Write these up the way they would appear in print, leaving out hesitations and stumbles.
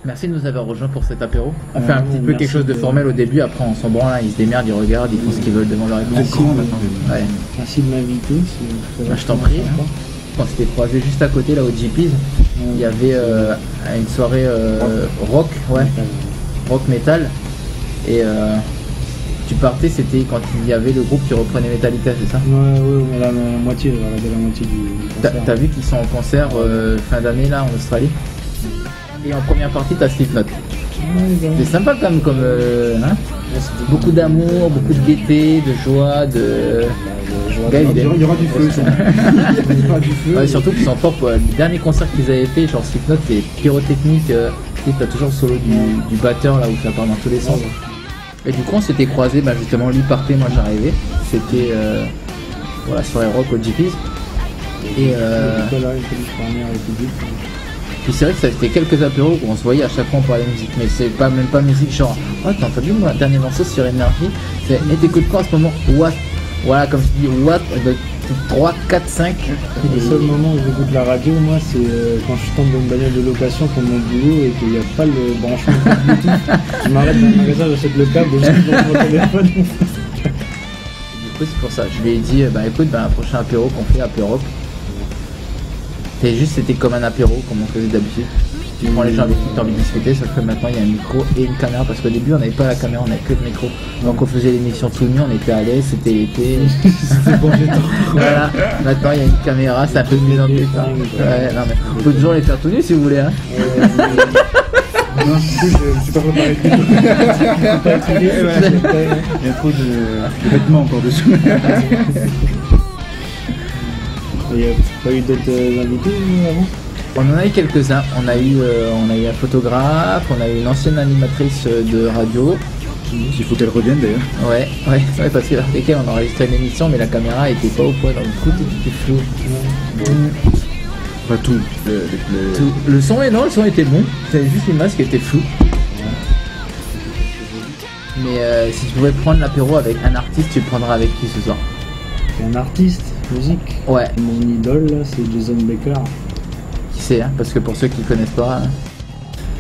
Merci de nous avoir rejoints pour cet apéro. On fait un petit peu merci quelque chose de formel au début, après on s'en branle, ils se démerdent, ils regardent, ils font ce qu'ils veulent devant leur écran. Ouais. Merci de m'inviter. Je t'en prie. On s'était croisés juste à côté là au GP's. Il y avait une soirée rock, ouais, rock metal. Et tu partais, c'était quand il y avait le groupe qui reprenait Metallica, c'est ça? Ouais, la moitié du concert. T'as vu qu'ils sont en concert fin d'année là en Australie? Et en première partie, t'as Slipknot. C'est sympa quand même comme... hein, beaucoup d'amour, beaucoup de gaieté, de joie, de... Il y aura du feu. Ouais, surtout qu'ils sont forts. Le dernier concert qu'ils avaient fait, genre Slipknot, c'est pyrotechnique. T'as toujours le solo du batteur là où ça part dans tous les sens. Et du coup, on s'était croisés, justement, lui partait, moi j'arrivais. C'était pour la soirée rock au GP's. Et puis c'est vrai que ça c'était quelques apéros où on se voyait à chaque fois on parlait de musique, mais c'est pas même pas musique genre oh t'as entendu mon dernier morceau sur Énergie, c'est et t'écoutes quoi en ce moment, what, voilà comme je dis what, 3, 4, 5. Le seul moment où j'écoute la radio moi c'est quand je tombe dans une bagnole de location pour mon boulot et qu'il n'y a pas le branchement Bluetooth, je m'arrête dans le magasin, j'achète le câble et je dans mon téléphone. Du coup c'est pour ça, je lui ai dit écoute un prochain apéro qu'on fait apéro. C'était comme un apéro, comme on faisait d'habitude. Tu prends les gens avec qui tu as envie de discuter, sauf que maintenant il y a un micro et une caméra, parce qu'au début on n'avait pas la caméra, on n'avait que le micro. Donc on faisait l'émission tout nu, on était à l'aise, c'était l'été. C'était bon, voilà, maintenant il y a une caméra, c'est un peu de mise en place. Ouais, non mais on peut toujours les faire tout nu si vous voulez. Hein. Non, je suis pas préparé du tout. Il y a trop de vêtements encore dessous. Il n'y a pas eu d'autres invités avant? On en a eu quelques-uns. On a eu un photographe, on a eu une ancienne animatrice de radio. Il faut qu'elle revienne d'ailleurs. Ouais, parce que avec elle on enregistrait une émission, mais la caméra était pas au point, donc du coup c'était flou. Pas tout. Le son le son était bon, c'était juste l'image qui était floue. Mais si tu pouvais prendre l'apéro avec un artiste, tu le prendras avec qui ce soir? Un artiste, musique. Ouais. Mon idole là, c'est Jason Baker. Qui c'est parce que pour ceux qui connaissent pas.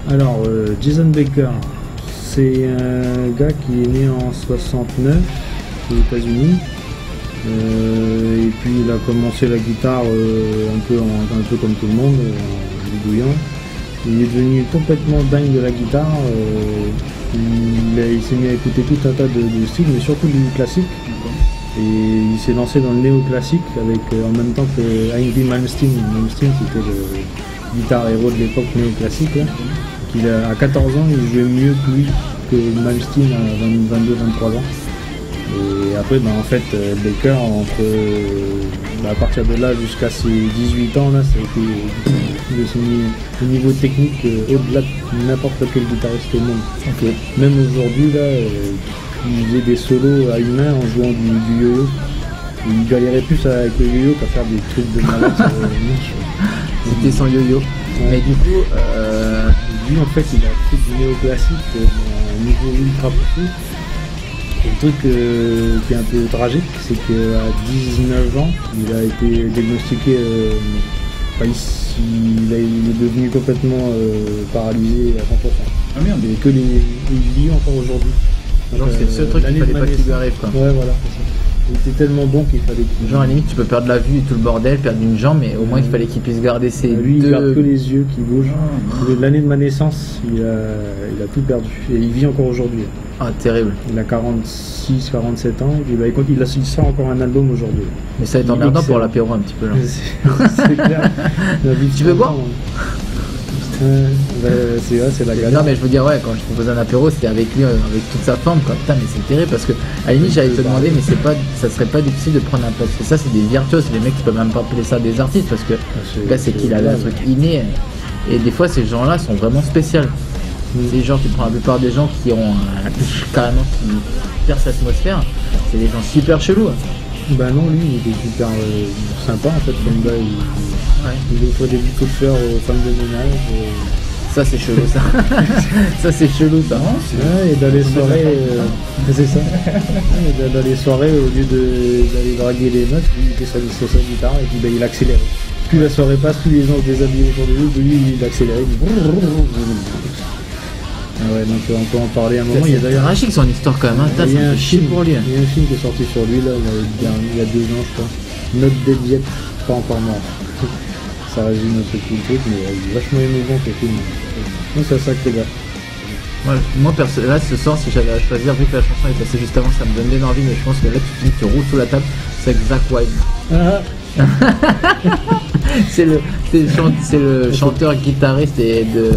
Alors Jason Baker, c'est un gars qui est né en 69 aux États-Unis. Et puis il a commencé la guitare un peu comme tout le monde, en bidouillant. Il est devenu complètement dingue de la guitare. Il s'est mis à écouter tout un tas de styles, mais surtout du classique. Et il s'est lancé dans le néoclassique avec en même temps que Yngwie Malmsteen. Malmsteen c'était le guitar héros de l'époque néoclassique. À 14 ans il jouait mieux que lui, que Malmsteen à 22-23 ans. Et après en fait Baker à partir de là jusqu'à ses 18 ans là, ça a été au niveau technique au-delà de n'importe quel guitariste au monde. Okay. Même aujourd'hui là, il faisait des solos à une main en jouant du yo-yo. Il galérait plus avec le yo-yo qu'à faire des trucs de malade sur le manche. C'était son yo-yo. Ouais. Mais du coup, lui en fait il a fait du néoclassique à un niveau ultra poussé. Et le truc qui est un peu tragique, c'est qu'à 19 ans, il a été diagnostiqué, il est devenu complètement paralysé à 100%. Ah merde. Et il vit encore aujourd'hui. Genre c'est le seul truc qu'il fallait pas qu'il lui arrive quoi. Ouais voilà, c'est ça. Il était tellement bon qu'il fallait qu'il... Genre à la limite tu peux perdre la vue et tout le bordel, perdre une jambe, mais au moins il fallait qu'il puisse garder ses lui, il garde que les yeux qui bougent. L'année de ma naissance, il a tout perdu. Et il vit encore aujourd'hui. Ah terrible. Il a 46, 47 ans, il sort encore un album aujourd'hui. Mais ça va être emmerdant pour l'apéro un petit peu là. C'est clair. Tu veux boire? C'est la galère. Non mais je veux dire quand je propose un apéro c'était avec lui, avec toute sa forme quoi. Putain mais c'est terrible parce que à la limite j'allais te demander mais ça serait pas difficile de prendre un place. Parce que ça c'est des virtuoses, les mecs qui peuvent même pas appeler ça des artistes parce que le gars c'est qu'il a un truc inné. Et des fois ces gens là sont vraiment spéciaux. Les gens qui prennent la plupart des gens qui ont carrément qui percent l'atmosphère, c'est des gens super chelous. Bah non, lui il était super sympa en fait, comme gars il offre des bouquets de fleurs aux femmes de ménage. Ça c'est chelou ça. Ça c'est chelou ça. Et dans les soirées, c'est ça. Et dans les soirées, au lieu d'aller draguer les meufs, il était sur sa guitare et puis il accélérait. Plus la soirée passe, plus les gens se déshabillent autour de lui, lui il accélérait. Ah ouais, donc on peut en parler un moment. Il y a C'est d'ailleurs tragique son histoire quand même, hein. Putain, il y ça a me un fait chier film pour lui. il y a un film qui est sorti sur lui là, il y a 2 ans, je crois. Note Dead Yet, pas encore mort. Ça résume un peu tout le truc, mais vachement émouvant ce film. Donc c'est un sacré gars. Moi là ce soir, si j'avais à choisir, vu que la chanson est passée juste avant, ça me donne bien envie, mais je pense que là tu finis, tu roules sous la table, c'est avec Zakk Wylde. C'est le chanteur guitariste et de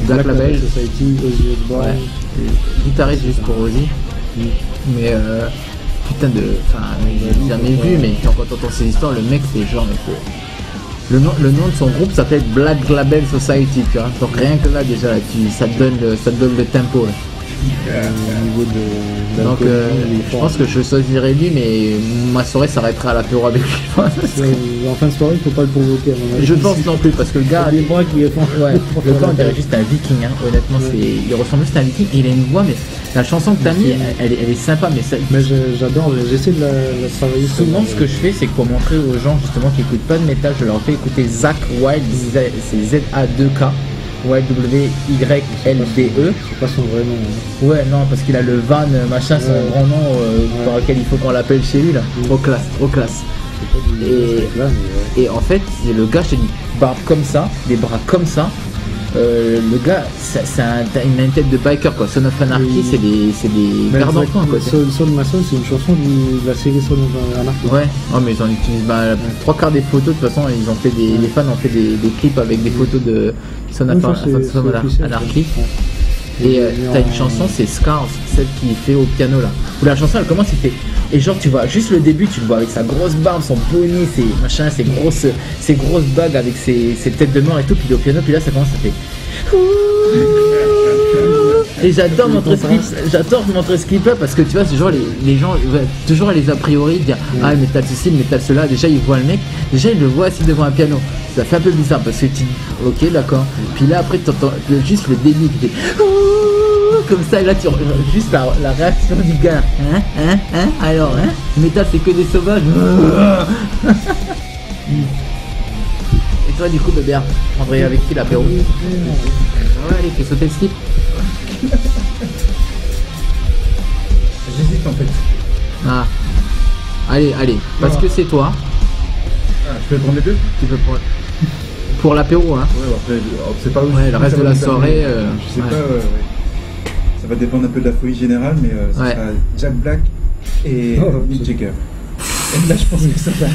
Black Label Society, Ozzy Osbourne. Ouais. Guitariste juste pour Ozzy. Mais putain de. Enfin, j'ai jamais vu, mais quand on entend ces histoires, le mec c'est genre. Le nom de son groupe s'appelle Black Label Society, tu vois. Donc rien que là déjà, ça te donne le tempo. Là. Au niveau de Donc je pense que je choisirais lui, mais ma soirée s'arrêtera à l'apéro avec lui. En fin de soirée, il faut pas le provoquer à mon avis. Je pense non plus, parce que le gars. Les bras qui font. Ouais, le gars on dirait juste un viking, hein. Honnêtement, il ressemble juste à un viking et il a une voix, mais la chanson que t'as mis, elle est sympa, mais ça. Mais j'adore, j'essaie de la travailler. Souvent, ce que je fais, c'est que pour montrer aux gens justement qui écoutent pas de métal, je leur fais écouter Zakk Wylde, c'est Z-A-2-K. W-Y-L-D-E. C'est pas son vrai nom. Hein. Ouais, non, parce qu'il a le van, machin, son grand nom par lequel il faut qu'on l'appelle chez lui là. Trop classe, trop classe. Et en fait, le gars, je te dis, barbe comme ça, des bras comme ça. Le gars, il a une tête de biker quoi. Son of Anarchy, c'est des pères d'enfants quoi. Soul Mason, c'est une chanson de la série Son of Anarchy. Ouais, oh, mais ils en utilisent 3/4 des photos. De toute façon, ils ont fait les fans ont fait des clips avec des photos de Son of Anarchy. Et t'as une chanson, c'est Scars, celle qui fait au piano là. Où la chanson elle commence, il fait. Et genre tu vois juste le début, tu le vois avec sa grosse barbe, son bonnet, ses grosses bagues avec ses têtes de mort et tout, puis il est au piano, puis là ça commence, ça fait. Et j'adore montrer ce clip là parce que tu vois, c'est genre les gens, toujours les a priori, dire ah le métal ceci, le métal cela, déjà ils voient le mec, déjà ils le voient assis devant un piano. Ça fait un peu bizarre parce que tu dis ok d'accord, puis là après tu entends juste le début qui fait comme ça et là tu juste la réaction du gars, alors le métal c'est que des sauvages. Et toi du coup Bébert, André avec qui l'apéro? Ouais, allez, fais sauter le slip. J'hésite en fait. Ah. Allez, parce que c'est toi. Ah, je peux prendre les deux? Tu peux pour l'apéro, hein. Ouais, après, c'est pas où. Ouais, le reste de la soirée. Je sais pas, ça va dépendre un peu de la folie générale, mais ça sera Jack Black et Mick Jagger. Et là, je pense que ça va.